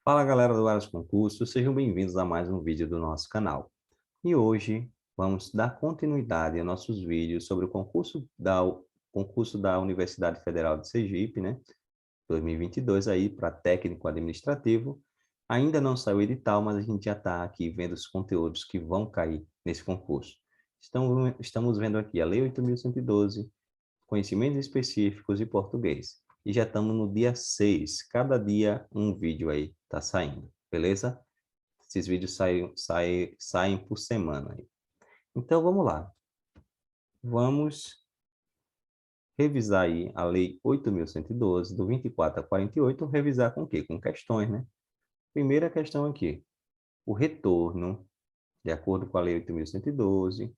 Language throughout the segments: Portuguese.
Fala galera do Vários Concursos, sejam bem-vindos a mais um vídeo do nosso canal. E hoje vamos dar continuidade a nossos vídeos sobre o concurso da Universidade Federal de Sergipe, né? 2022 aí para técnico administrativo. Ainda não saiu o edital, mas a gente já está aqui vendo os conteúdos que vão cair nesse concurso. Estamos vendo aqui a Lei 8.112, conhecimentos específicos e português. E já estamos no dia 6. Cada dia um vídeo aí tá saindo, beleza? Esses vídeos saem por semana aí. Então vamos lá. Vamos revisar aí a Lei 8.112, do 24 a 48, revisar com o quê? Com questões, né? Primeira questão aqui. O retorno, de acordo com a Lei 8.112,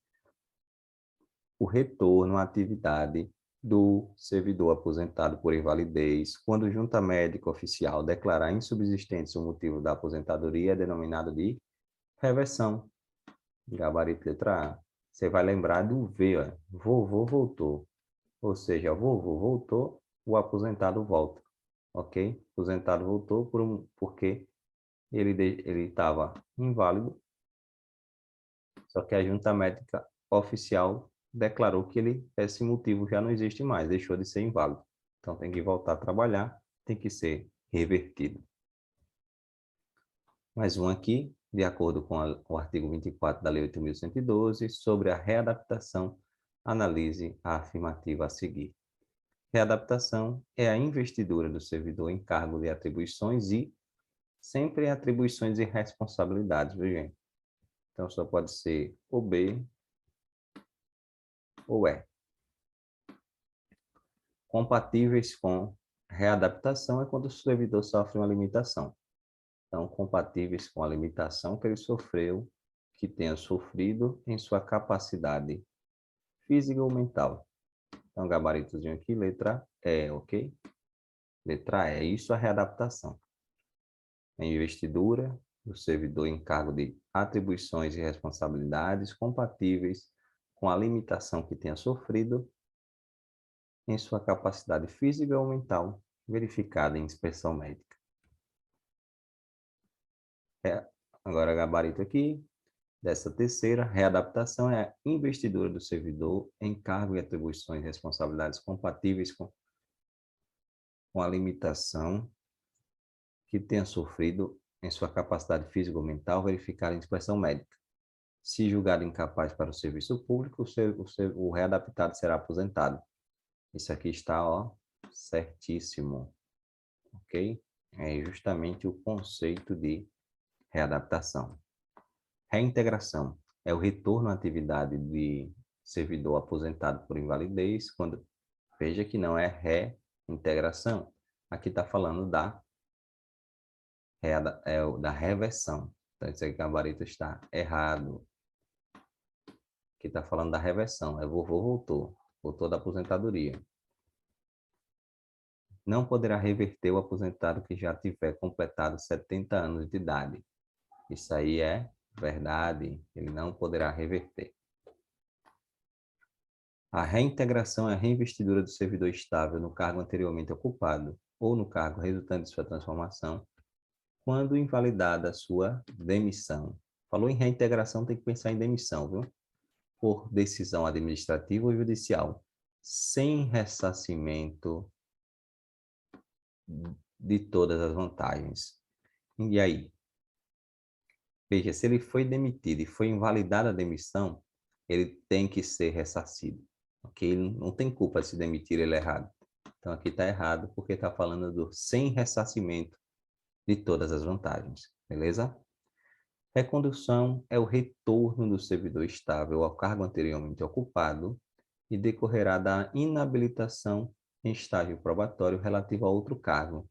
o retorno à atividade do servidor aposentado por invalidez, quando junta médica oficial declarar insubsistente o motivo da aposentadoria, é denominado de reversão. Gabarito letra A. Você vai lembrar do V, ó. Vovô voltou. Ou seja, vovô voltou, o aposentado volta. Ok? O aposentado voltou porque ele estava inválido, só que a junta médica oficial declarou que esse motivo já não existe mais, deixou de ser inválido. Então tem que voltar a trabalhar, tem que ser revertido. Mais um aqui, de acordo com o artigo 24 da Lei 8.112, sobre a readaptação, analise a afirmativa a seguir. Readaptação é a investidura do servidor em cargo de atribuições e sempre atribuições e responsabilidades, viu, gente? Então só pode ser ou B ou E. Compatíveis com readaptação é quando o servidor sofre uma limitação. Então, compatíveis com a limitação que ele sofreu, que tenha sofrido em sua capacidade física ou mental. Então, gabaritozinho aqui, letra E, ok? Letra E, isso é a readaptação. A investidura do servidor em cargo de atribuições e responsabilidades compatíveis com a limitação que tenha sofrido em sua capacidade física ou mental, verificada em inspeção médica. Agora, gabarito aqui, dessa terceira, readaptação é a investidura do servidor em cargo e atribuições e responsabilidades compatíveis com a limitação que tenha sofrido em sua capacidade física ou mental, verificada em inspeção médica. Se julgado incapaz para o serviço público, o readaptado será aposentado. Isso aqui está, ó, certíssimo, ok? É justamente o conceito de readaptação. Reintegração é o retorno à atividade de servidor aposentado por invalidez, quando veja que não é reintegração. Aqui está falando da reversão. Então, esse gabarito está errado. Aqui está falando da reversão. É vovô voltou da aposentadoria. Não poderá reverter o aposentado que já tiver completado 70 anos de idade. Isso aí é verdade. Ele não poderá reverter. A reintegração é a reinvestidura do servidor estável no cargo anteriormente ocupado ou no cargo resultante de sua transformação, quando invalidada a sua demissão. Falou em reintegração, tem que pensar em demissão, viu? Por decisão administrativa ou judicial, sem ressarcimento de todas as vantagens. E aí? Veja, se ele foi demitido e foi invalidada a demissão, ele tem que ser ressarcido. Ok? Ele não tem culpa de se demitir, ele é errado. Então aqui está errado porque está falando do sem ressarcimento de todas as vantagens. Beleza? Recondução é o retorno do servidor estável ao cargo anteriormente ocupado e decorrerá da inabilitação em estágio probatório relativo a outro cargo,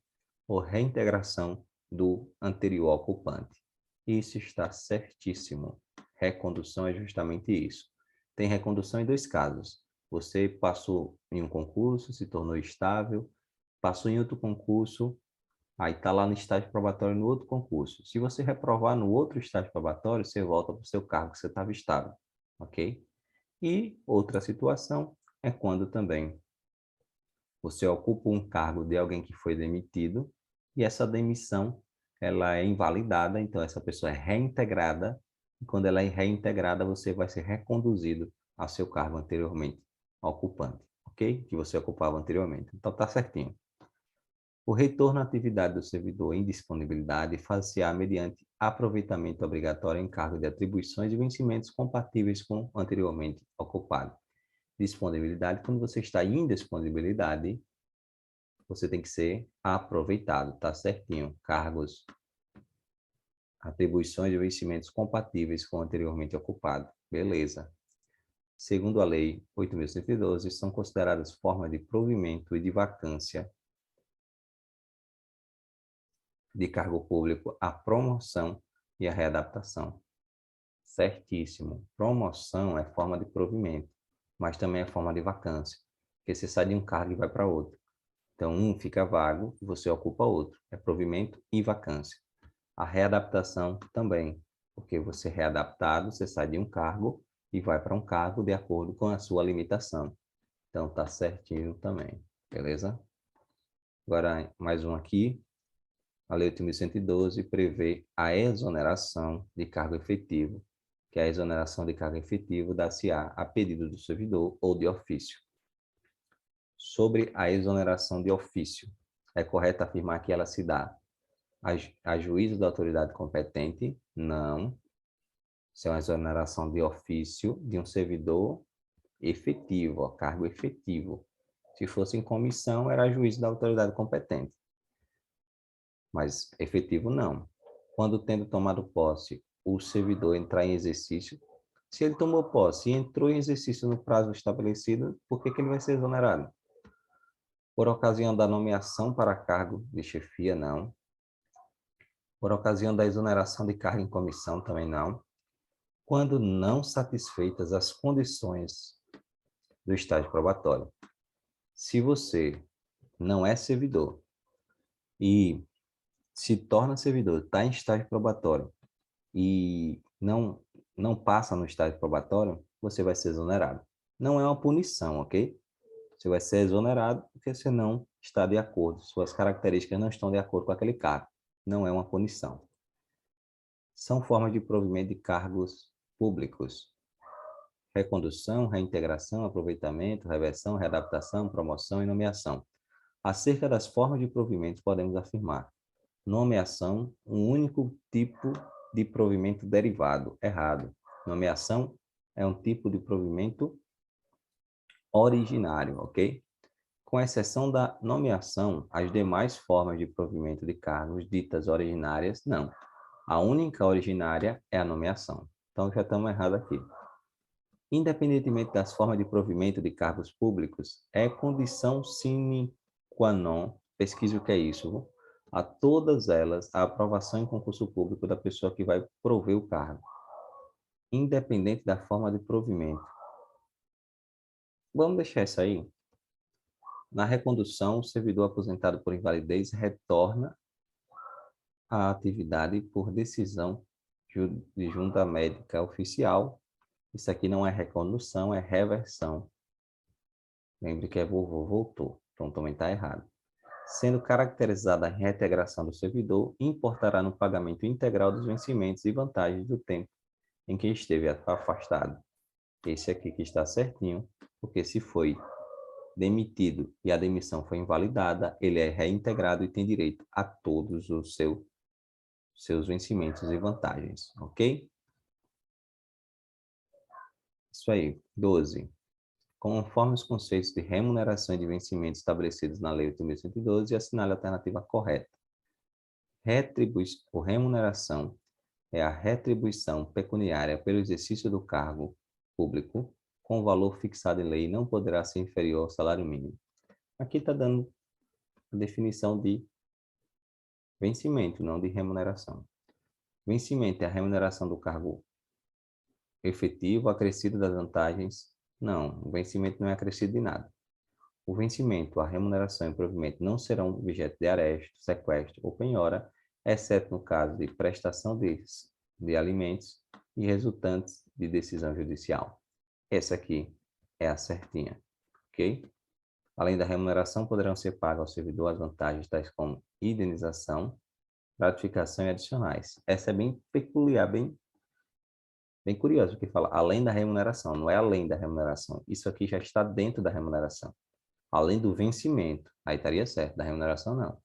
ou reintegração do anterior ocupante. Isso está certíssimo. Recondução é justamente isso. Tem recondução em dois casos. Você passou em um concurso, se tornou estável, passou em outro concurso, aí está lá no estágio probatório no outro concurso. Se você reprovar no outro estágio probatório, você volta para o seu cargo que você estava estável, ok? E outra situação é quando também você ocupa um cargo de alguém que foi demitido e essa demissão ela é invalidada, então essa pessoa é reintegrada, e quando ela é reintegrada, você vai ser reconduzido ao seu cargo anteriormente ocupante, ok? Que você ocupava anteriormente. Então tá certinho. O retorno à atividade do servidor em disponibilidade far-se-á mediante aproveitamento obrigatório em cargo de atribuições e vencimentos compatíveis com o anteriormente ocupado. Disponibilidade, quando você está em disponibilidade, você tem que ser aproveitado, tá certinho. Cargos, atribuições e vencimentos compatíveis com o anteriormente ocupado. Beleza. Segundo a Lei 8.112, são consideradas formas de provimento e de vacância de cargo público a promoção e a readaptação. Certíssimo. Promoção é forma de provimento, mas também é forma de vacância, porque você sai de um cargo e vai para outro. Então, um fica vago e você ocupa outro. É provimento e vacância. A readaptação também, porque você é readaptado, você sai de um cargo e vai para um cargo de acordo com a sua limitação. Então, tá certinho também, beleza? Agora, mais um aqui. A Lei 8.112 prevê a exoneração de cargo efetivo, que é a exoneração de cargo efetivo dá-se-á a pedido do servidor ou de ofício. Sobre a exoneração de ofício, é correto afirmar que ela se dá a juízo da autoridade competente? Não. Isso é uma exoneração de ofício de um servidor efetivo, ó, cargo efetivo. Se fosse em comissão, era juízo da autoridade competente. Mas efetivo não. Quando tendo tomado posse, o servidor entrar em exercício, se ele tomou posse e entrou em exercício no prazo estabelecido, por que ele vai ser exonerado? Por ocasião da nomeação para cargo de chefia, não. Por ocasião da exoneração de cargo em comissão, também não. Quando não satisfeitas as condições do estágio probatório. Se você não é servidor e se torna servidor, está em estágio probatório e não passa no estágio probatório, você vai ser exonerado. Não é uma punição, ok? Você vai ser exonerado porque você não está de acordo, suas características não estão de acordo com aquele cargo. Não é uma punição. São formas de provimento de cargos públicos. Recondução, reintegração, aproveitamento, reversão, readaptação, promoção e nomeação. Acerca das formas de provimento, podemos afirmar: nomeação, um único tipo de provimento derivado. Errado. Nomeação é um tipo de provimento originário, ok? Com exceção da nomeação, as demais formas de provimento de cargos ditas originárias, não. A única originária é a nomeação. Então, já estamos errados aqui. Independentemente das formas de provimento de cargos públicos, é condição sine qua non, pesquise o que é isso, a todas elas, a aprovação em concurso público da pessoa que vai prover o cargo, independente da forma de provimento. Vamos deixar isso aí? Na recondução, o servidor aposentado por invalidez retorna à atividade por decisão de junta médica oficial. Isso aqui não é recondução, é reversão. Lembre que é vovô voltou, então também está errado. Sendo caracterizada a reintegração do servidor, importará no pagamento integral dos vencimentos e vantagens do tempo em que esteve afastado. Esse aqui que está certinho, porque se foi demitido e a demissão foi invalidada, ele é reintegrado e tem direito a todos os seus vencimentos e vantagens, ok? Isso aí. 12. Conforme os conceitos de remuneração e de vencimento estabelecidos na Lei 8.112, assinale a alternativa correta. Remuneração é a retribuição pecuniária pelo exercício do cargo público com valor fixado em lei e não poderá ser inferior ao salário mínimo. Aqui está dando a definição de vencimento, não de remuneração. Vencimento é a remuneração do cargo efetivo, acrescido das vantagens. Não, o vencimento não é acrescido de nada. O vencimento, a remuneração e o provimento não serão objeto de aresto, sequestro ou penhora, exceto no caso de prestação de alimentos e resultantes de decisão judicial. Essa aqui é a certinha, ok? Além da remuneração, poderão ser pagas ao servidor as vantagens tais como indenização, Gratificação e adicionais. Essa é bem peculiar, bem curioso, porque fala além da remuneração, não é além da remuneração. Isso aqui já está dentro da remuneração. Além do vencimento, aí estaria certo, da remuneração não.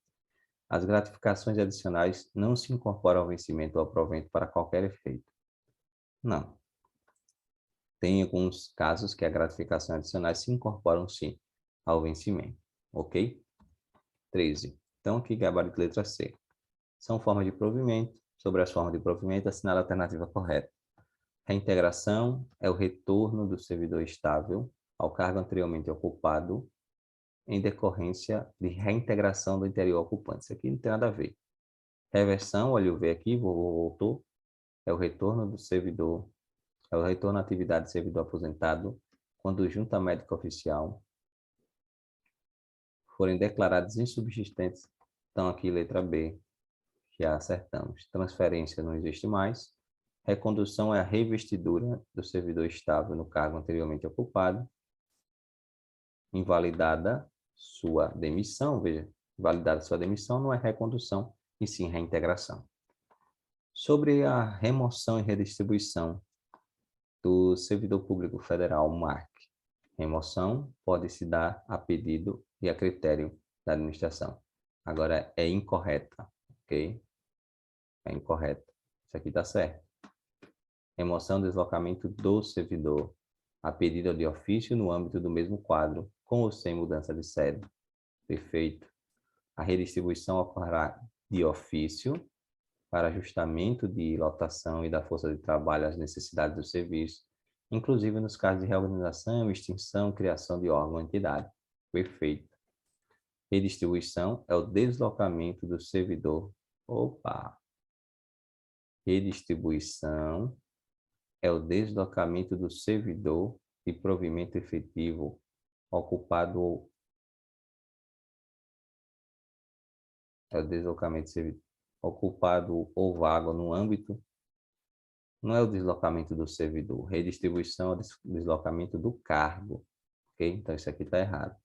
As gratificações adicionais não se incorporam ao vencimento ou ao provento para qualquer efeito. Não. Tem alguns casos que a gratificação adicionais se incorporam sim ao vencimento, ok? 13. Então, aqui gabarito letra C. São formas de provimento. Sobre as formas de provimento, assinale a alternativa correta. Reintegração é o retorno do servidor estável ao cargo anteriormente ocupado em decorrência de reintegração do anterior ocupante. Isso aqui não tem nada a ver. Reversão, olha o V aqui, voltou, é o retorno do servidor, é o retorno à atividade do servidor aposentado quando junta médica oficial forem declarados insubsistentes. Então, aqui, letra B, já acertamos. Transferência não existe mais. Recondução é a revestidura do servidor estável no cargo anteriormente ocupado. Invalidada sua demissão, veja, invalidada sua demissão não é recondução, e sim reintegração. Sobre a remoção e redistribuição do servidor público federal, MARC. Remoção pode se dar a pedido e a critério da administração. Agora, é incorreta, ok? É incorreta. Isso aqui está certo. Remoção e deslocamento do servidor a pedido de ofício no âmbito do mesmo quadro, com ou sem mudança de sede. Perfeito. A redistribuição ocorrerá de ofício para ajustamento de lotação e da força de trabalho às necessidades do serviço, inclusive nos casos de reorganização, extinção, criação de órgão ou entidade. Perfeito. Redistribuição é o deslocamento do servidor. Opa! Redistribuição é o deslocamento do servidor de provimento efetivo ocupado, é o deslocamento ocupado ou vago no âmbito, não é o deslocamento do servidor. Redistribuição é o deslocamento do cargo, ok? Então, isso aqui está errado.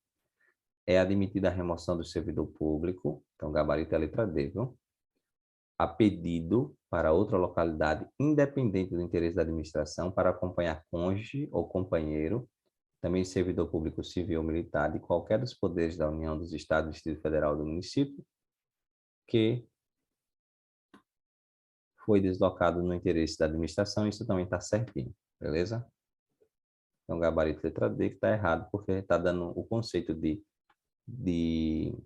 É admitida a remoção do servidor público, então gabarito é a letra D, viu? A pedido para outra localidade independente do interesse da administração para acompanhar cônjuge ou companheiro, também servidor público civil ou militar de qualquer dos poderes da União, dos Estados, do Distrito Federal ou do município, que foi deslocado no interesse da administração, isso também está certinho, beleza? Então, gabarito letra D que está errado, porque está dando o conceito de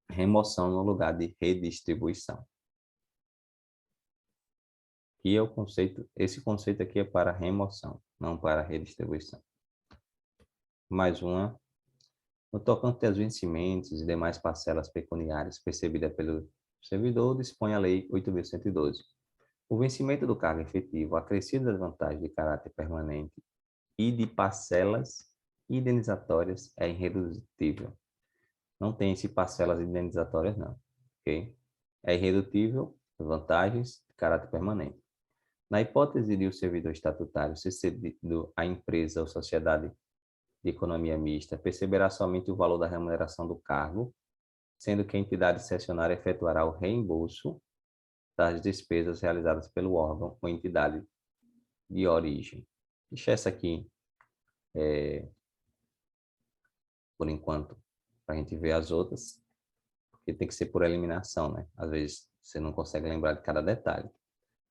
remoção no lugar de redistribuição. Que é o conceito, esse conceito aqui é para remoção, não para redistribuição. Mais uma. No tocante aos vencimentos e demais parcelas pecuniárias percebidas pelo servidor, dispõe a Lei 8.112. O vencimento do cargo efetivo, acrescido das vantagens de caráter permanente e de parcelas indenizatórias é irredutível. Não tem esse parcelas indenizatórias, não. Ok? É irredutível, vantagens de caráter permanente. Na hipótese de o servidor estatutário ser cedido à empresa ou sociedade de economia mista, perceberá somente o valor da remuneração do cargo, sendo que a entidade cessionária efetuará o reembolso das despesas realizadas pelo órgão ou entidade de origem. Deixa essa aqui, por enquanto, para a gente ver as outras, porque tem que ser por eliminação, né? Às vezes você não consegue lembrar de cada detalhe.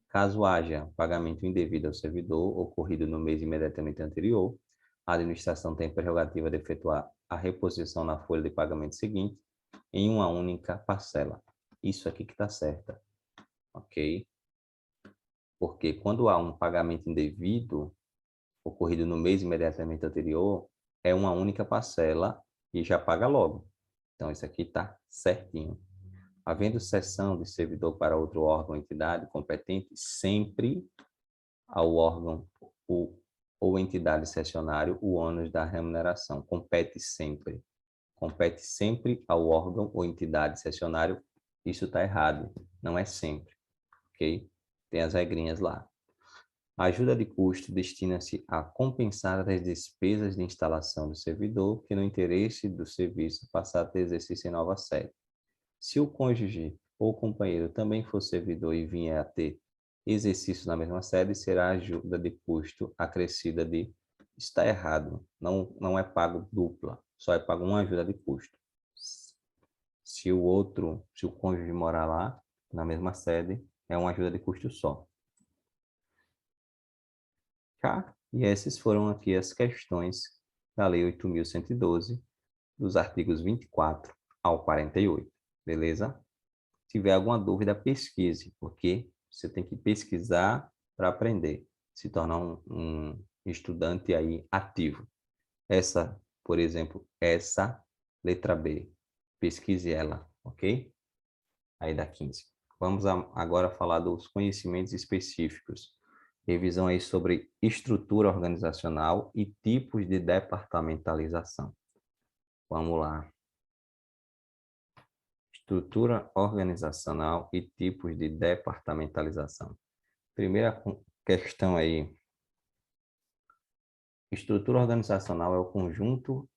Caso haja pagamento indevido ao servidor ocorrido no mês imediatamente anterior, a administração tem a prerrogativa de efetuar a reposição na folha de pagamento seguinte em uma única parcela. Isso aqui que está certa, ok? Porque quando há um pagamento indevido ocorrido no mês imediatamente anterior, é uma única parcela e já paga logo. Então, isso aqui está certinho. Havendo cessão de servidor para outro órgão ou entidade competente, sempre ao órgão ou entidade cessionário o ônus da remuneração. Compete sempre. Compete sempre ao órgão ou entidade cessionário. Isso está errado. Não é sempre. Ok? Tem as regrinhas lá. A ajuda de custo destina-se a compensar as despesas de instalação do servidor que, no interesse do serviço, passar a ter exercício em nova sede. Se o cônjuge ou o companheiro também for servidor e vier a ter exercício na mesma sede, será ajuda de custo acrescida de... Está errado, não é pago dupla, só é pago uma ajuda de custo. Se o cônjuge morar lá, na mesma sede, é uma ajuda de custo só. Tá? E essas foram aqui as questões da Lei 8.112, dos artigos 24 ao 48, beleza? Se tiver alguma dúvida, pesquise, porque você tem que pesquisar para aprender, se tornar um estudante aí ativo. Essa, por exemplo, essa letra B, pesquise ela, ok? Aí da 15. Vamos agora falar dos conhecimentos específicos. Revisão aí sobre estrutura organizacional e tipos de departamentalização. Vamos lá. Estrutura organizacional e tipos de departamentalização. Primeira questão aí. Estrutura organizacional é o conjunto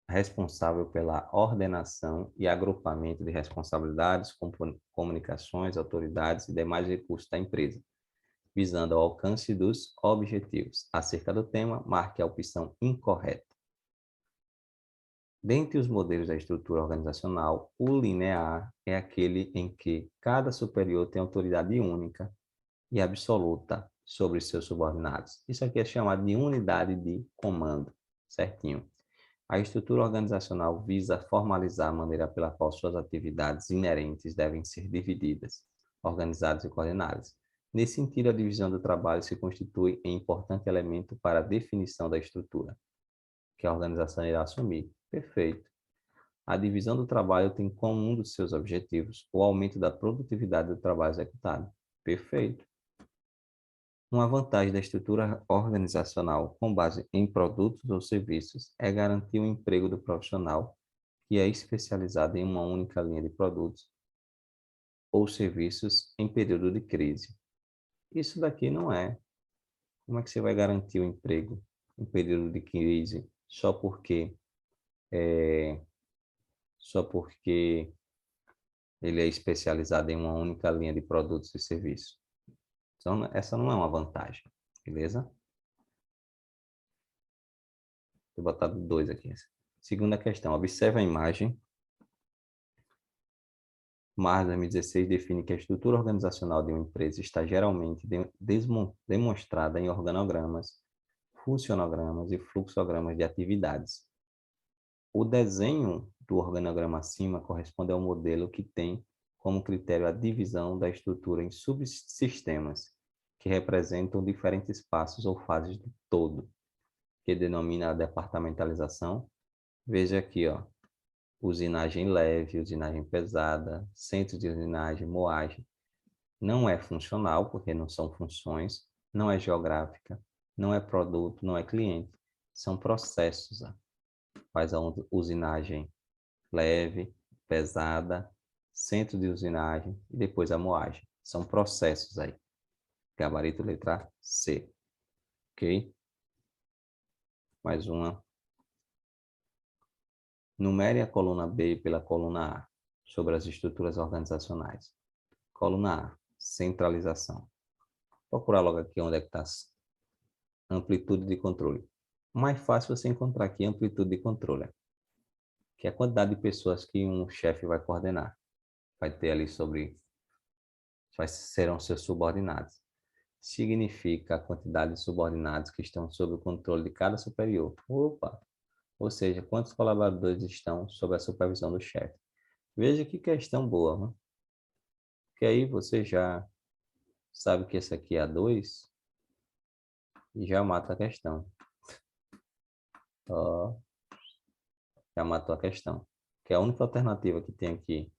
responsável pela ordenação e agrupamento de responsabilidades, comunicações, autoridades e demais recursos da empresa, visando ao alcance dos objetivos. Acerca do tema, marque a opção incorreta. Dentre os modelos da estrutura organizacional, o linear é aquele em que cada superior tem autoridade única e absoluta sobre seus subordinados. Isso aqui é chamado de unidade de comando, certinho. A estrutura organizacional visa formalizar a maneira pela qual suas atividades inerentes devem ser divididas, organizadas e coordenadas. Nesse sentido, a divisão do trabalho se constitui em importante elemento para a definição da estrutura que a organização irá assumir. Perfeito. A divisão do trabalho tem como um dos seus objetivos o aumento da produtividade do trabalho executado. Perfeito. Uma vantagem da estrutura organizacional com base em produtos ou serviços é garantir o emprego do profissional que é especializado em uma única linha de produtos ou serviços em período de crise. Isso daqui não é. Como é que você vai garantir o emprego em período de crise é, só porque ele é especializado em uma única linha de produtos e serviços? Então, essa não é uma vantagem, beleza? Vou botar 2 aqui. Segunda questão, observe a imagem. Março de 2016 define que a estrutura organizacional de uma empresa está geralmente demonstrada em organogramas, funcionogramas e fluxogramas de atividades. O desenho do organograma acima corresponde ao modelo que tem como critério a divisão da estrutura em subsistemas, que representam diferentes passos ou fases do todo, que denomina a departamentalização. Veja aqui, ó, usinagem leve, usinagem pesada, centro de usinagem, moagem. Não é funcional, porque não são funções, não é geográfica, não é produto, não é cliente. São processos. Ó. Faz a usinagem leve, pesada, centro de usinagem e depois a moagem. São processos aí. Gabarito letra C. Ok? Mais uma. Numere a coluna B pela coluna A, sobre as estruturas organizacionais. Coluna A, centralização. Vou procurar logo aqui onde é que está amplitude de controle. Mais fácil você encontrar aqui amplitude de controle, que é a quantidade de pessoas que um chefe vai coordenar. Vai ter ali serão seus subordinados. Significa a quantidade de subordinados que estão sob o controle de cada superior. Opa! Ou seja, quantos colaboradores estão sob a supervisão do chefe. Veja que questão boa, né? Que aí você já sabe que esse aqui é A2 e já mata a questão. Ó, já matou a questão. Que a única alternativa que tem aqui,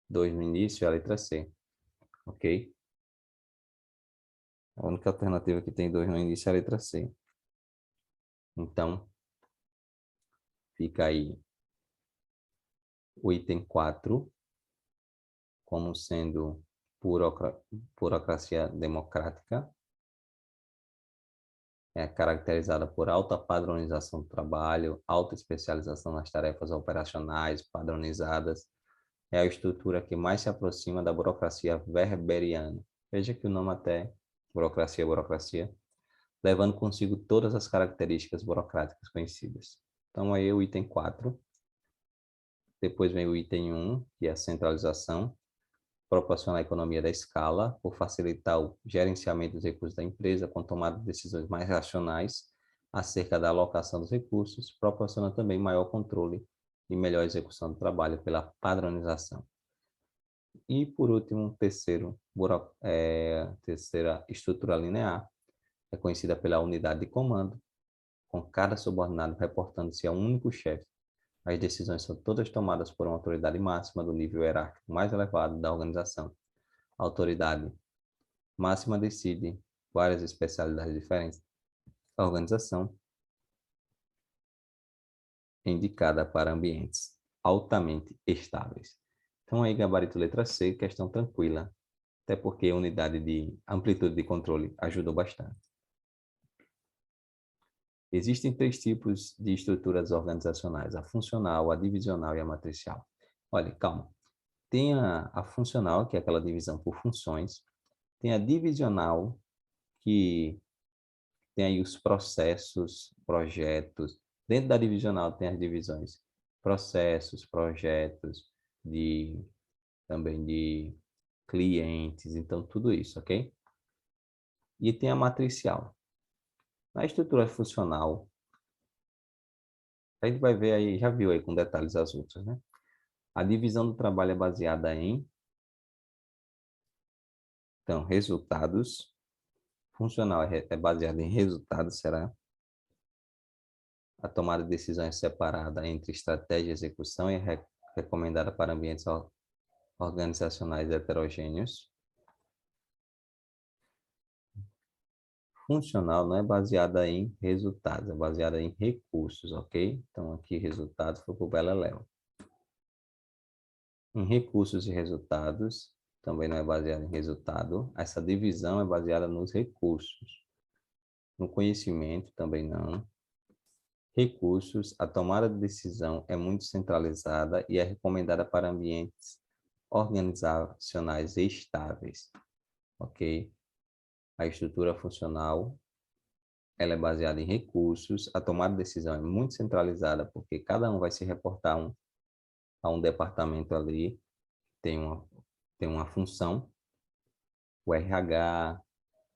2 no início, é a letra C. Ok? A única alternativa que tem 2 no início é a letra C. Então, fica aí o item 4 como sendo burocracia democrática. É caracterizada por alta padronização do trabalho, alta especialização nas tarefas operacionais padronizadas, É a estrutura que mais se aproxima da burocracia weberiana. Veja que o nome até, burocracia, burocracia, levando consigo todas as características burocráticas conhecidas. Então, aí o item 4. Depois vem o item 1, que é a centralização, proporcionar a economia da escala, por facilitar o gerenciamento dos recursos da empresa, com tomada de decisões mais racionais acerca da alocação dos recursos, proporciona também maior controle e melhor execução do trabalho pela padronização. E, por último, terceira estrutura linear, é conhecida pela unidade de comando, com cada subordinado reportando-se a um único chefe. As decisões são todas tomadas por uma autoridade máxima do nível hierárquico mais elevado da organização. A autoridade máxima decide várias especialidades diferentes da organização, indicada para ambientes altamente estáveis. Então, aí, gabarito letra C, questão tranquila, até porque a unidade de amplitude de controle ajudou bastante. Existem 3 tipos de estruturas organizacionais, a funcional, a divisional e a matricial. Olha, calma. Tem a funcional, que é aquela divisão por funções. Tem a divisional, que tem aí os processos, projetos. Dentro da divisional tem as divisões processos, projetos, também de clientes, então tudo isso, ok? E tem a matricial. Na estrutura funcional, a gente vai ver aí, já viu aí com detalhes as outras, né? A divisão do trabalho é baseada em, então, resultados. Funcional é baseada em resultados, será? A tomada de decisões é separada entre estratégia e execução e é recomendada para ambientes organizacionais heterogêneos. Funcional não é baseada em resultados, é baseada em recursos, ok? Então, aqui resultados foi para o Beleléu. Em recursos e resultados, também não é baseada em resultado. Essa divisão é baseada nos recursos. No conhecimento, também não. Recursos, a tomada de decisão é muito centralizada e é recomendada para ambientes organizacionais estáveis, ok? A estrutura funcional, ela é baseada em recursos, a tomada de decisão é muito centralizada, porque cada um vai se reportar a um departamento ali, tem uma função, o RH,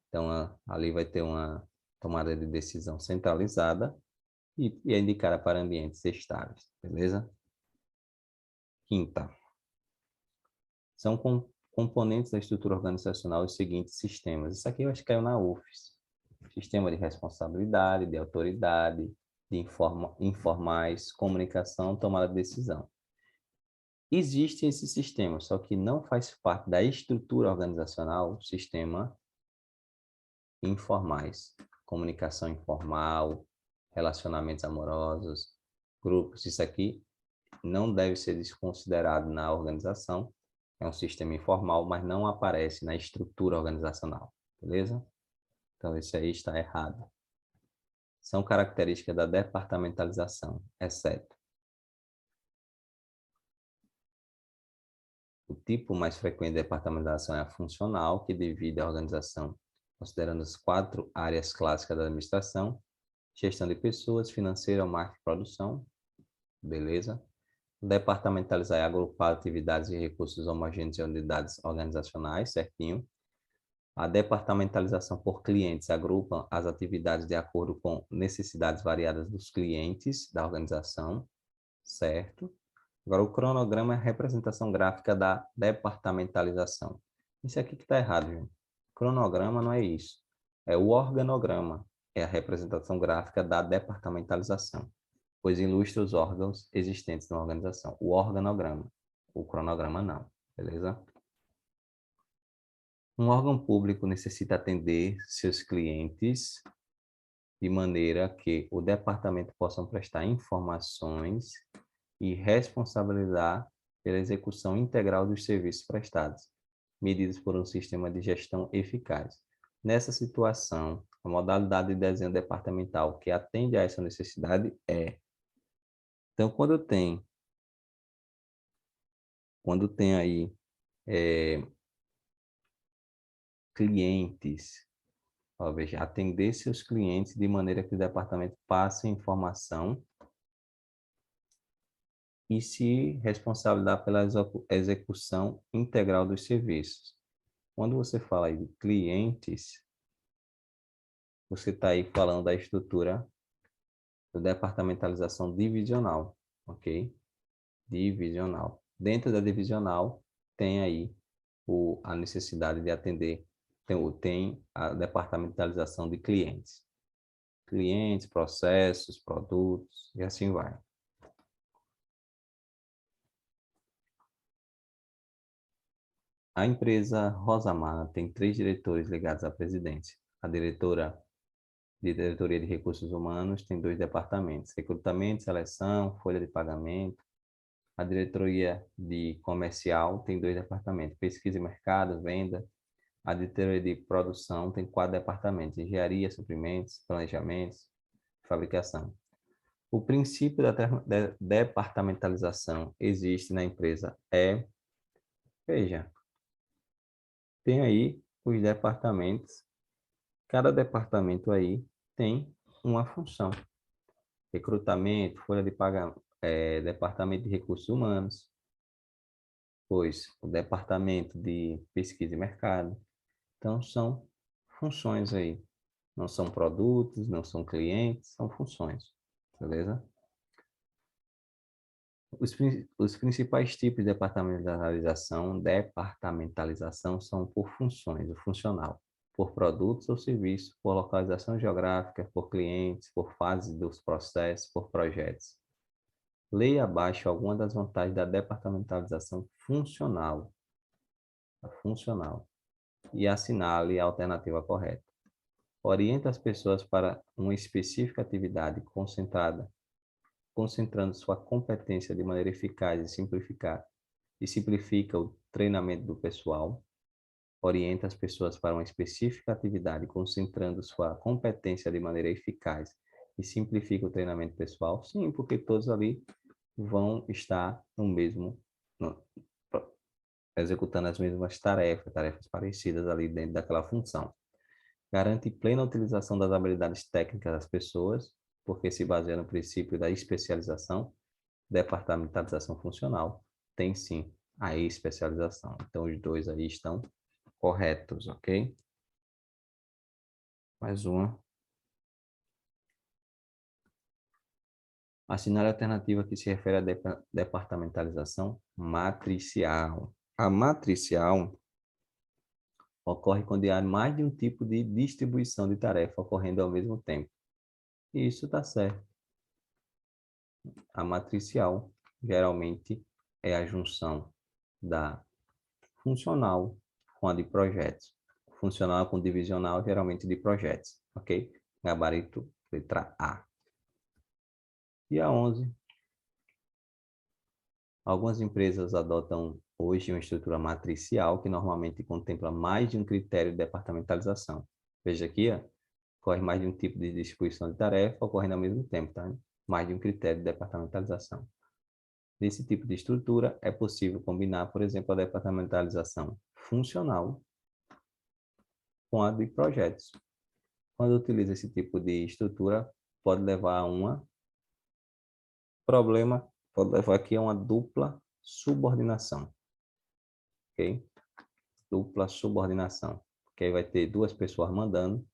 então ali vai ter uma tomada de decisão centralizada e é indicada para ambientes estáveis, beleza? Quinta. São componentes da estrutura organizacional os seguintes sistemas. Isso aqui eu acho que caiu na UFES. Sistema de responsabilidade, de autoridade, de informais, comunicação, tomada de decisão. Existe esse sistema, só que não faz parte da estrutura organizacional, o sistema informais, comunicação informal, relacionamentos amorosos, grupos. Isso aqui não deve ser desconsiderado na organização. É um sistema informal, mas não aparece na estrutura organizacional, beleza? Então, isso aí está errado. São características da departamentalização, exceto o tipo mais frequente de departamentalização é a funcional, que divide a organização considerando as 4 áreas clássicas da administração: gestão de pessoas, financeira, marketing e produção, beleza? Departamentalizar é agrupar atividades e recursos homogêneos em unidades organizacionais, certinho. A departamentalização por clientes agrupa as atividades de acordo com necessidades variadas dos clientes da organização, certo? Agora, o cronograma é a representação gráfica da departamentalização. Isso aqui que está errado, gente. Cronograma não é isso. É o organograma. É a representação gráfica da departamentalização, pois ilustra os órgãos existentes na organização. O organograma. O cronograma não. Beleza? Um órgão público necessita atender seus clientes de maneira que o departamento possa prestar informações e responsabilizar pela execução integral dos serviços prestados, medidos por um sistema de gestão eficaz. Nessa situação, a modalidade de desenho departamental que atende a essa necessidade é... Então, quando eu tenho Quando tem aí clientes, ó, veja, atender seus clientes de maneira que o departamento passe informação e se responsabilizar pela execução integral dos serviços. Quando você fala aí de clientes, você está aí falando da estrutura da departamentalização divisional, ok? Divisional. Dentro da divisional, tem aí a necessidade de atender, tem a departamentalização de clientes. Clientes, processos, produtos, e assim vai. A empresa Rosamar tem 3 diretores ligados à presidência. A diretoria de recursos humanos tem 2 departamentos: recrutamento, seleção, folha de pagamento. A diretoria de comercial tem 2 departamentos: pesquisa e mercado, venda. A diretoria de produção tem 4 departamentos: engenharia, suprimentos, planejamentos, fabricação. O princípio da departamentalização existe na empresa veja, tem aí os departamentos, cada departamento aí tem uma função: recrutamento, folha de pagamento, departamento de recursos humanos, pois o departamento de pesquisa e mercado. Então, são funções aí. Não são produtos, não são clientes, são funções. Beleza? Os principais tipos de departamentalização são por funções, o funcional, por produtos ou serviços, por localização geográfica, por clientes, por fase dos processos, por projetos. Leia abaixo algumas das vantagens da departamentalização funcional, e assinale a alternativa correta. Orienta as pessoas para uma específica atividade concentrando sua competência de maneira eficaz e simplifica o treinamento do pessoal. Orienta as pessoas para uma específica atividade, concentrando sua competência de maneira eficaz e simplifica o treinamento pessoal. Sim, porque todos ali vão estar executando as mesmas tarefas parecidas ali dentro daquela função. Garante plena utilização das habilidades técnicas das pessoas, porque se baseia no princípio da especialização. Departamentalização funcional tem sim a especialização. Então, os dois aí estão corretos, ok? Mais uma. Assinale a alternativa que se refere à departamentalização matricial. A matricial ocorre quando há mais de um tipo de distribuição de tarefa ocorrendo ao mesmo tempo. E isso está certo. A matricial geralmente é a junção da funcional com a de projetos. Funcional com divisional, geralmente de projetos, ok? Gabarito, letra A. E a 11. Algumas empresas adotam hoje uma estrutura matricial que normalmente contempla mais de um critério de departamentalização. Veja aqui, ó, ocorre mais de um tipo de distribuição de tarefa ocorrendo ao mesmo tempo, tá? Mais de um critério de departamentalização. Nesse tipo de estrutura, é possível combinar, por exemplo, a departamentalização funcional com a de projetos. Quando utiliza esse tipo de estrutura, pode levar a pode levar aqui a uma dupla subordinação, ok? Dupla subordinação, porque aí vai ter 2 pessoas mandando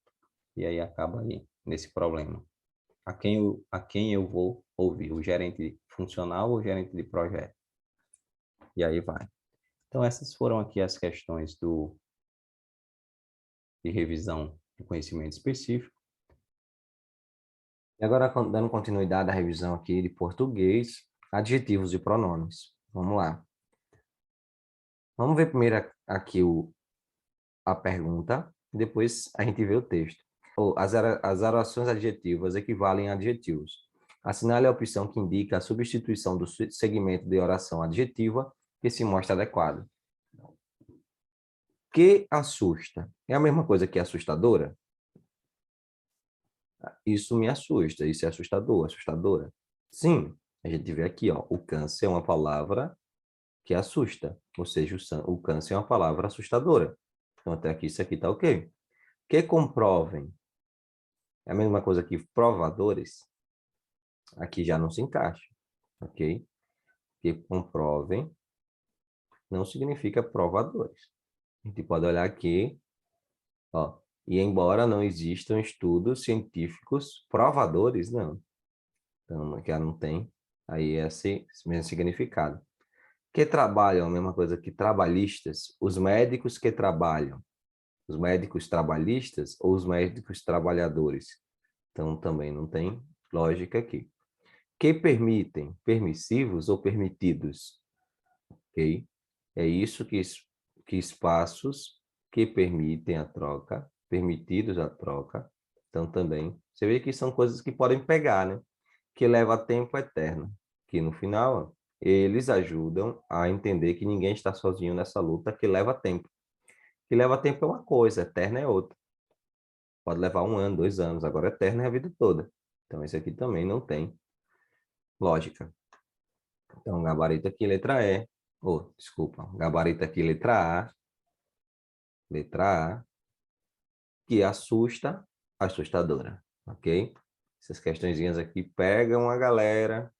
e aí acaba aí nesse problema. A quem eu vou ouvir? O gerente funcional ou o gerente de projeto? E aí vai. Então, essas foram aqui as questões de revisão do conhecimento específico. E agora, dando continuidade à revisão aqui de português, adjetivos e pronomes. Vamos lá. Vamos ver primeiro aqui a pergunta, depois a gente vê o texto. As orações adjetivas equivalem a adjetivos. Assinale a opção que indica a substituição do segmento de oração adjetiva que se mostra adequado. Que assusta? É a mesma coisa que assustadora? Isso me assusta, isso é assustador, assustadora. Sim, a gente vê aqui, ó, o câncer é uma palavra que assusta, ou seja, o câncer é uma palavra assustadora. Então, até aqui, isso aqui está ok. Que comprovem, é a mesma coisa que provadores, aqui já não se encaixa, ok? Que comprovem não significa provadores. A gente pode olhar aqui, ó, e embora não existam estudos científicos provadores, não. Então, aqui não tem aí esse mesmo significado. Que trabalham, a mesma coisa que trabalhistas, os médicos que trabalham, os médicos trabalhistas ou os médicos trabalhadores. Então, também não tem lógica aqui. Que permitem, permissivos ou permitidos, ok? É isso que espaços que permitem a troca, permitidos a troca. Então, também, você vê que são coisas que podem pegar, né? Que leva tempo eterno, que no final eles ajudam a entender que ninguém está sozinho nessa luta que leva tempo. Que leva tempo é uma coisa, eterna é outra. Pode levar 1 ano, 2 anos, agora eterna é a vida toda. Então, esse aqui também não tem lógica. Então, gabarito aqui, letra E. Oh, desculpa, gabarito aqui, letra A. Letra A, que assusta, assustadora, ok? Essas questõezinhas aqui pegam a galera.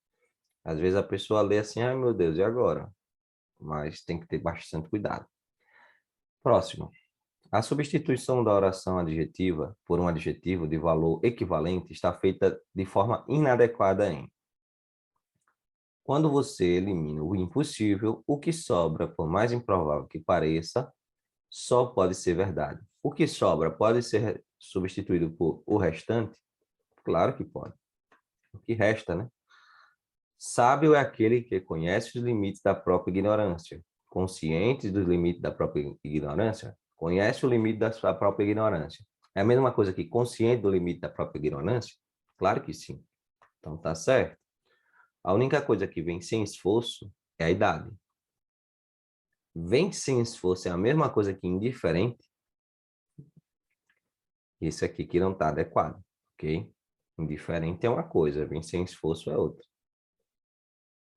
Às vezes a pessoa lê assim, ai meu Deus, e agora? Mas tem que ter bastante cuidado. Próximo. A substituição da oração adjetiva por um adjetivo de valor equivalente está feita de forma inadequada em: quando você elimina o impossível, o que sobra, por mais improvável que pareça, só pode ser verdade. O que sobra pode ser substituído por o restante? Claro que pode. O que resta, né? Sábio é aquele que conhece os limites da própria ignorância. Consciente dos limites da própria ignorância, conhece o limite da sua própria ignorância. É a mesma coisa que consciente do limite da própria ignorância? Claro que sim. Então tá certo. A única coisa que vem sem esforço é a idade. Vem sem esforço é a mesma coisa que indiferente. Isso aqui que não está adequado, ok? Indiferente é uma coisa, vem sem esforço é outra.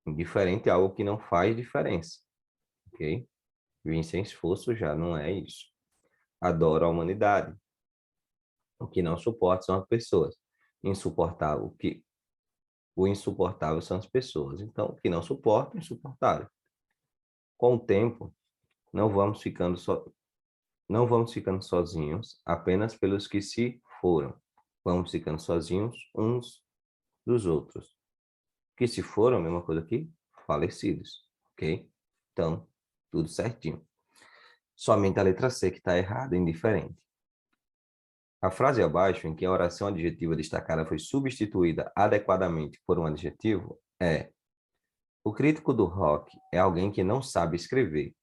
Indiferente é algo que não faz diferença, ok? Vem sem esforço já não é isso. Adoro a humanidade. O que não suporta são as pessoas. Insuportável, o insuportável são as pessoas. Então, o que não suporta é insuportável. Com o tempo, não vamos ficando sozinhos apenas pelos que se foram. Vamos ficando sozinhos uns dos outros. Que se foram, a mesma coisa aqui, falecidos, ok? Então, tudo certinho. Somente a letra C que está errada, indiferente. A frase abaixo, em que a oração adjetiva destacada foi substituída adequadamente por um adjetivo, é: o crítico do rock é alguém que não sabe escrever,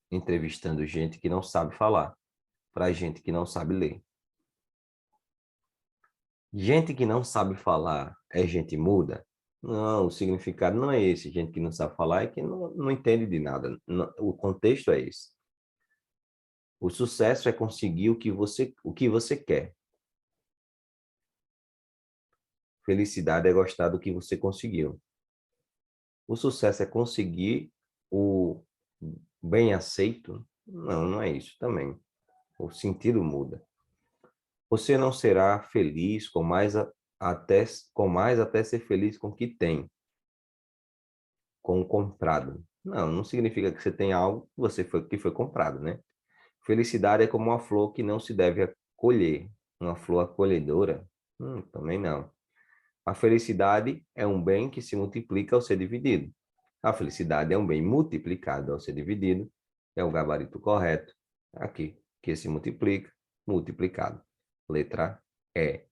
entrevistando gente que não sabe falar, para gente que não sabe ler. Gente que não sabe falar é gente muda? Não, o significado não é esse. Gente que não sabe falar é que não entende de nada. O contexto é esse. O sucesso é conseguir o que você quer. Felicidade é gostar do que você conseguiu. O sucesso é conseguir o bem aceito? Não, não é isso também. O sentido muda. Você não será feliz com mais até ser feliz com o que tem, com o comprado. Não, não significa que você tem algo que foi comprado, né? Felicidade é como uma flor que não se deve colher. Uma flor acolhedora? Também não. A felicidade é um bem que se multiplica ao ser dividido. A felicidade é um bem multiplicado ao ser dividido. É o gabarito correto. Aqui, que se multiplica, multiplicado. Letra E.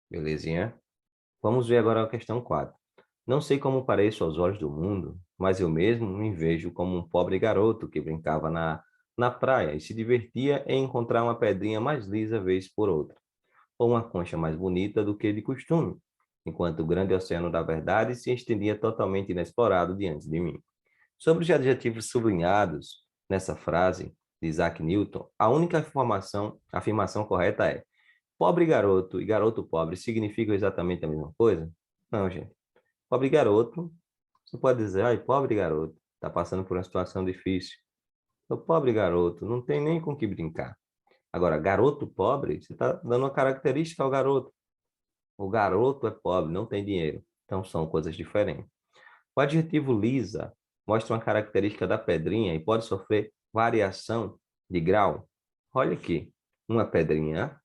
Belezinha? Vamos ver agora a questão 4. Não sei como pareço aos olhos do mundo, mas eu mesmo me vejo como um pobre garoto que brincava na praia e se divertia em encontrar uma pedrinha mais lisa vez por outra, ou uma concha mais bonita do que de costume, enquanto o grande oceano da verdade se estendia totalmente inexplorado diante de mim. Sobre os adjetivos sublinhados nessa frase de Isaac Newton, a única afirmação correta é: pobre garoto e garoto pobre significam exatamente a mesma coisa? Não, gente. Pobre garoto, você pode dizer, ai, pobre garoto. está passando por uma situação difícil. O pobre garoto, não tem nem com o que brincar. Agora, garoto pobre, você está dando uma característica ao garoto. O garoto é pobre, não tem dinheiro. Então, são coisas diferentes. O adjetivo lisa mostra uma característica da pedrinha e pode sofrer variação de grau. Olha aqui, uma pedrinha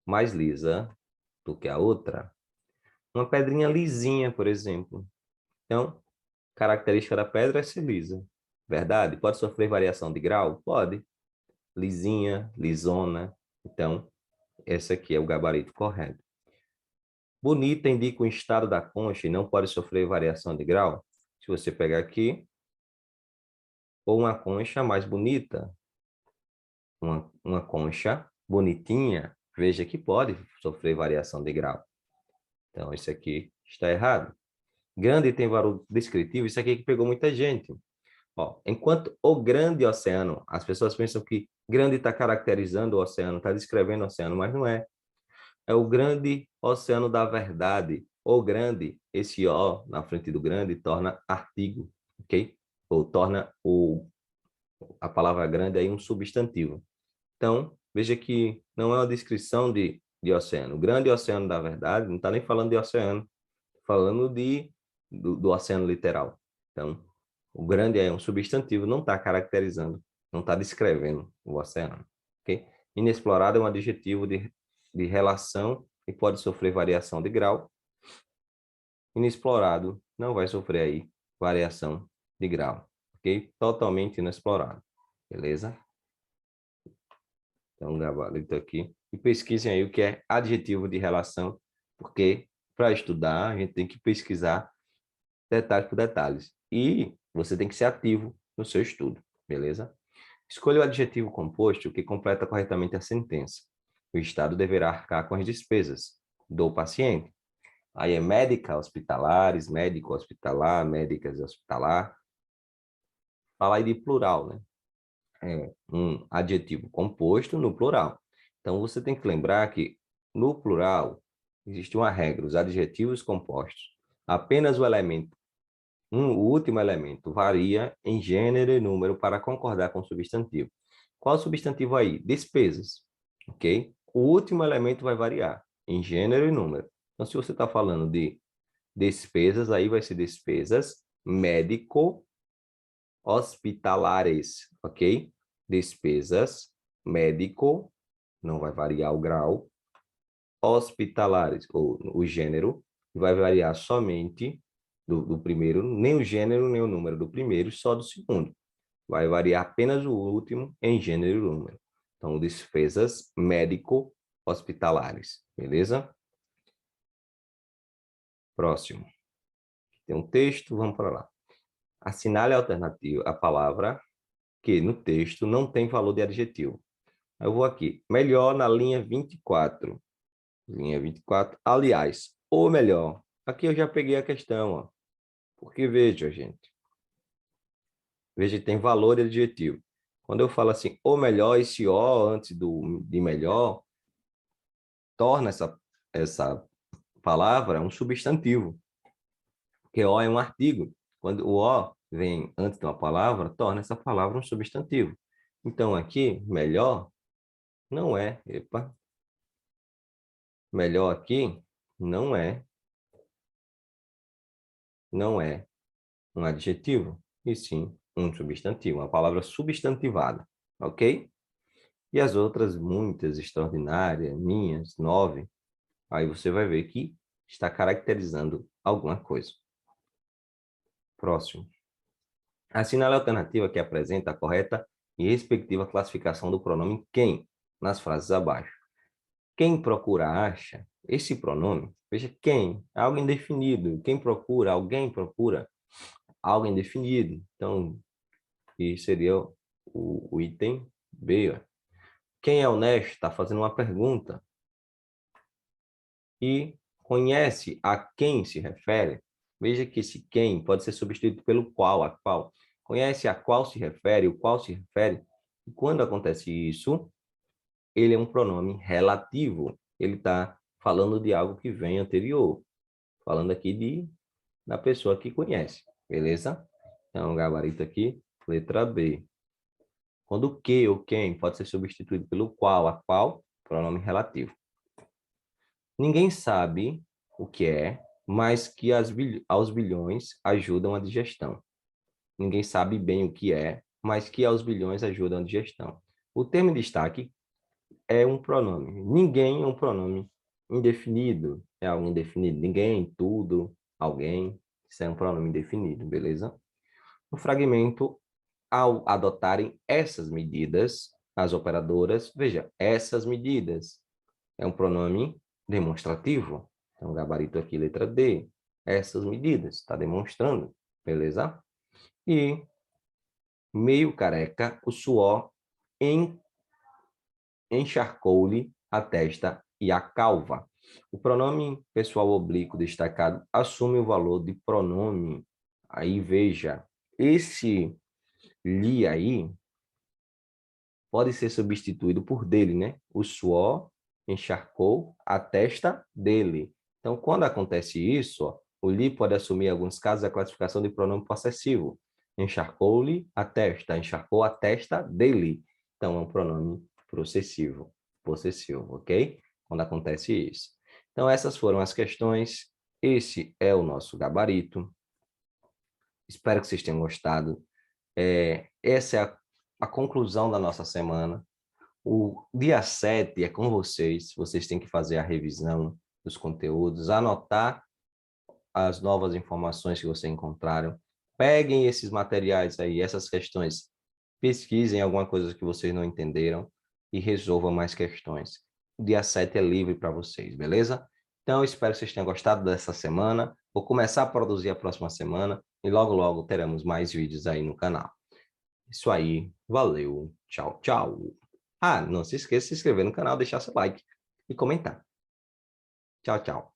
mais lisa do que a outra. Uma pedrinha lisinha, por exemplo. Então, característica da pedra é ser lisa. Verdade? Pode sofrer variação de grau? Pode. Lisinha, lisona. Então, esse aqui é o gabarito correto. Bonita indica o estado da concha e não pode sofrer variação de grau. Se você pegar aqui, ou uma concha mais bonita, uma concha bonitinha, veja que pode sofrer variação de grau. Então, isso aqui está errado. Grande tem valor descritivo, isso aqui que pegou muita gente. Ó, enquanto o grande oceano, as pessoas pensam que grande está caracterizando o oceano, está descrevendo o oceano, mas não é. É o grande oceano da verdade. O grande, esse O na frente do grande, torna artigo, ok? Ou torna a palavra grande aí um substantivo. Então, veja que não é uma descrição de oceano. O grande oceano da verdade, não está nem falando de oceano, falando do oceano literal. Então, o grande é um substantivo, não está caracterizando, não está descrevendo o oceano. Okay? Inexplorado é um adjetivo de relação e pode sofrer variação de grau. Inexplorado não vai sofrer aí variação de grau. Ok? Totalmente inexplorado. Beleza? Então, gabarito aqui. E pesquisem aí o que é adjetivo de relação, porque para estudar a gente tem que pesquisar detalhe por detalhes. E você tem que ser ativo no seu estudo, beleza? Escolha o adjetivo composto que completa corretamente a sentença. O Estado deverá arcar com as despesas do paciente. Aí é médica, hospitalares, médico, hospitalar, médicas, hospitalar. Fala aí de plural, né? É um adjetivo composto no plural. Então, você tem que lembrar que no plural existe uma regra, os adjetivos compostos. Apenas o último elemento varia em gênero e número para concordar com o substantivo. Qual o substantivo aí? Despesas, ok? O último elemento vai variar em gênero e número. Então, se você está falando de despesas, aí vai ser despesas médico-hospitalares, ok? Despesas médico, não vai variar o grau, hospitalares, ou o gênero, vai variar somente do primeiro, nem o gênero, nem o número do primeiro, só do segundo. Vai variar apenas o último em gênero e número. Então, despesas médico-hospitalares, beleza? Próximo. Tem um texto, vamos para lá. Assinale a alternativa, a palavra que no texto não tem valor de adjetivo. Eu vou aqui. Melhor na linha 24. Linha 24. Aliás, ou melhor. Aqui eu já peguei a questão, ó. Porque veja, gente. Veja que tem valor de adjetivo. Quando eu falo assim, ou melhor, esse o antes de melhor, torna essa palavra um substantivo. Porque o é um artigo. Quando o o vem antes de uma palavra, torna essa palavra um substantivo. Então, aqui, melhor não é. Epa. Melhor aqui não é um adjetivo, e sim um substantivo, uma palavra substantivada, ok? E as outras, muitas, extraordinárias, minhas, 9, aí você vai ver que está caracterizando alguma coisa. Próximo. Assinale a alternativa que apresenta a correta e respectiva classificação do pronome quem, nas frases abaixo. Quem procura acha, esse pronome, veja quem, algo indefinido. Quem procura, alguém procura, algo indefinido. Então, que seria o item B. Ó. Quem é honesto está fazendo uma pergunta. E conhece a quem se refere. Veja que esse quem pode ser substituído pelo qual, a qual. Conhece a qual se refere, o qual se refere. E quando acontece isso, ele é um pronome relativo. Ele está falando de algo que vem anterior. Falando aqui da pessoa que conhece, beleza? Então, gabarito aqui, letra B. Quando o que ou quem pode ser substituído pelo qual, a qual, pronome relativo. Ninguém sabe o que é, mas que aos bilhões ajudam a digestão. Ninguém sabe bem o que é, mas que aos bilhões ajudam a digestão. O termo em destaque é um pronome. Ninguém é um pronome indefinido, é algo indefinido. Ninguém, tudo, alguém, isso é um pronome indefinido, beleza? No fragmento, ao adotarem essas medidas, as operadoras, veja, essas medidas é um pronome demonstrativo. Então, gabarito aqui, letra D. Essas medidas, está demonstrando, beleza? E meio careca, o suor encharcou-lhe a testa e a calva. O pronome pessoal oblíquo destacado assume o valor de pronome. Aí, veja, esse li aí pode ser substituído por dele, né? O suor encharcou a testa dele. Então, quando acontece isso, ó, o li pode assumir, em alguns casos, a classificação de pronome possessivo. Encharcou-lhe a testa, encharcou a testa dele. Então, é um pronome possessivo, ok? Quando acontece isso. Então, essas foram as questões. Esse é o nosso gabarito. Espero que vocês tenham gostado. Essa é a conclusão da nossa semana. O dia 7 é com vocês. Vocês têm que fazer a revisão dos conteúdos, anotar as novas informações que vocês encontraram. Peguem esses materiais aí, essas questões, pesquisem alguma coisa que vocês não entenderam e resolvam mais questões. O dia 7 é livre para vocês, beleza? Então, espero que vocês tenham gostado dessa semana. Vou começar a produzir a próxima semana e logo, logo teremos mais vídeos aí no canal. Isso aí, valeu, tchau, tchau. Ah, não se esqueça de se inscrever no canal, deixar seu like e comentar. Tchau, tchau.